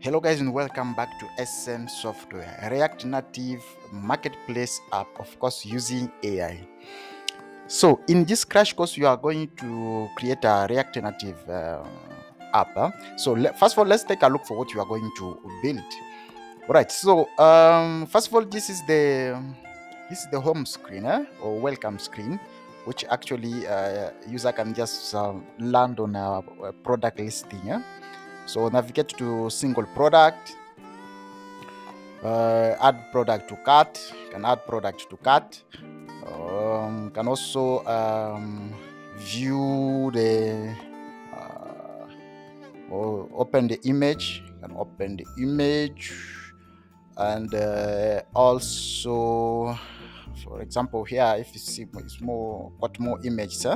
Hello guys and welcome back to SM Software, a React Native marketplace app, of course using AI. So in this crash course you are going to create a React Native app. So first of all, let's take a look for what you are going to build. Alright, so first of all, this is the home screen or welcome screen, which actually user can just land on a product listing. So navigate to single product, add product to cart. You can add product to cart. Can also view the or open the image. You can open the image, and also, for example, here if you see it's got more images.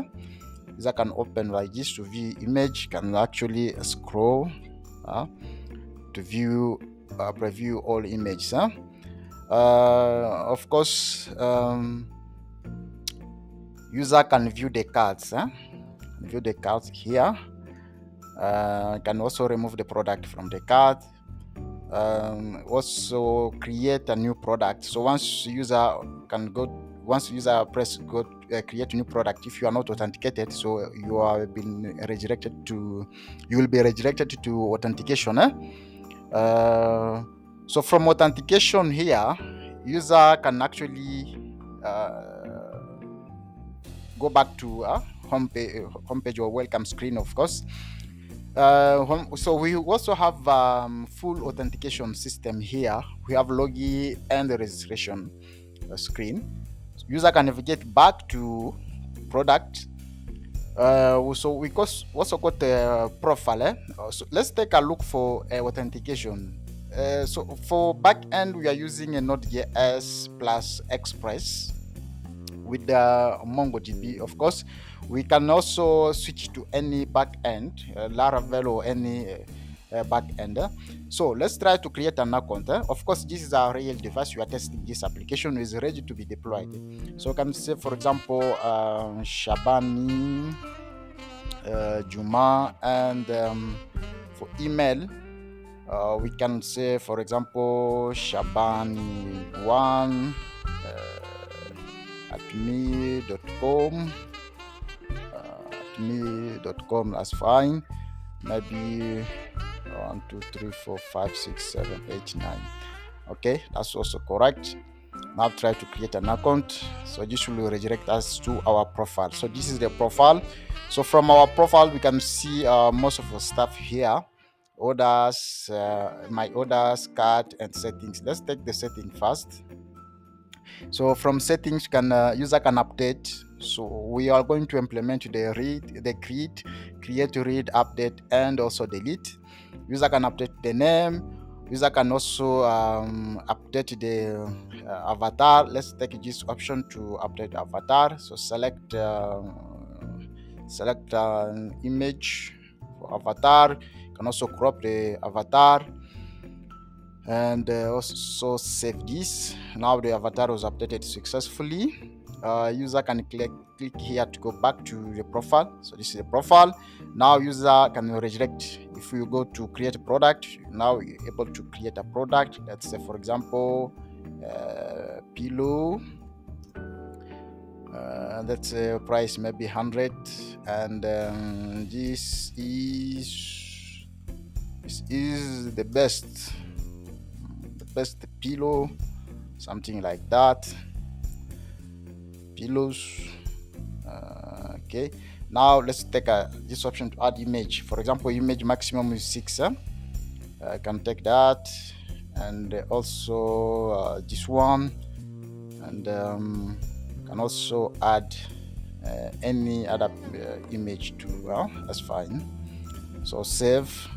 User can open like this to view image. Can actually scroll to view preview all images. Of course, user can view the cards. View the cards here. Can also remove the product from the card. Also create a new product. So once user press go create a new product, if you are not authenticated, so you will be redirected to authentication. So from authentication here, user can actually go back to homepage or welcome screen, of course. So we also have full authentication system here. We have login and the registration screen. User can navigate back to product. So we also got the profile. So let's take a look for authentication. So for backend, we are using a Node.js plus Express with the MongoDB. Of course, we can also switch to any backend, Laravel or any backend. So let's try to create an account. Of course, this is our real device. We are testing this application is ready to be deployed. So you can say, for example, Shabani, Juma, and for email, we can say, for example, Shabani1 at me.com. That's fine. Maybe 1 2 3 4 5 6 7 8 9. Okay, that's also correct. Now try to create an account. So this will redirect us to our profile. So this is the profile. So from our profile we can see most of the stuff here: orders, my orders, card, and settings. Let's take the setting first. So from settings, user can update. So we are going to implement the create, read, update, and also delete. User can update the name. User can also update the avatar. Let's take this option to update avatar. So select an image for avatar. You can also crop the avatar, and also save this. Now the avatar was updated successfully. User can click here to go back to the profile. So this is the profile. Now user can redirect. If you go to create a product, now you're able to create a product. Let's say, for example, pillow. Let's say price maybe 100, and this is the best pillow, something like that. Pillows. Okay, now let's take this option to add image. For example, image maximum is 6. I can take that, and also this one, and can also add any other image too. That's fine. So save.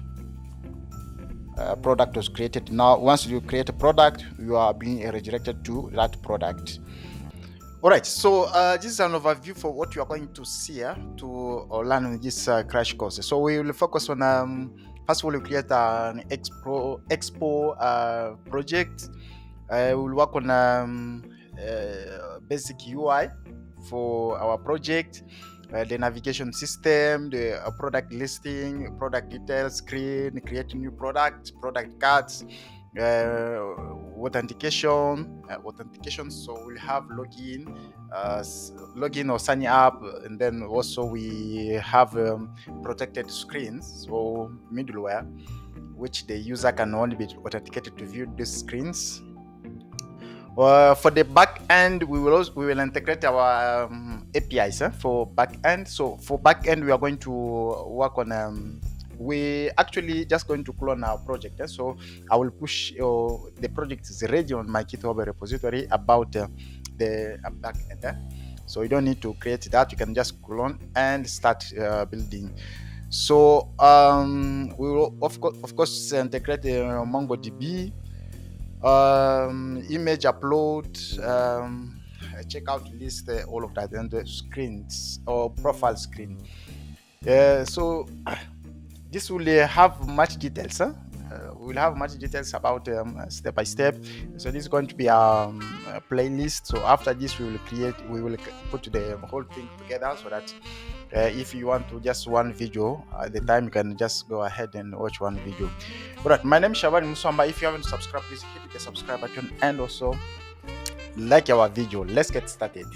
Product was created. Now once you create a product, you are being redirected to that product. All right, so this is an overview for what you are going to see to learn in this crash course. So we will focus on first of all, we create an Expo project. We'll work on basic UI for our project. the navigation system, the product listing, product details screen, creating new products, product cards, authentication. So we'll have login or sign up, and then also we have protected screens, so middleware, which the user can only be authenticated to view these screens. For the back end, we will integrate our APIs for back end. So for back end, we are going to work on we actually just going to clone our project. So I will push the project is ready on my GitHub repository about the back end. So you don't need to create that. You can just clone and start building. So we will of course integrate MongoDB, image upload, checkout list, all of that, and the screens or profile screen. So this will have much details. We'll have much details about step by step. So this is going to be a playlist. So after this, we will put the whole thing together so that if you want to just one video at the time, you can just go ahead and watch one video. All right, my name is Shabani Musamba. If you haven't subscribed, please hit the subscribe button and also like our video. Let's get started.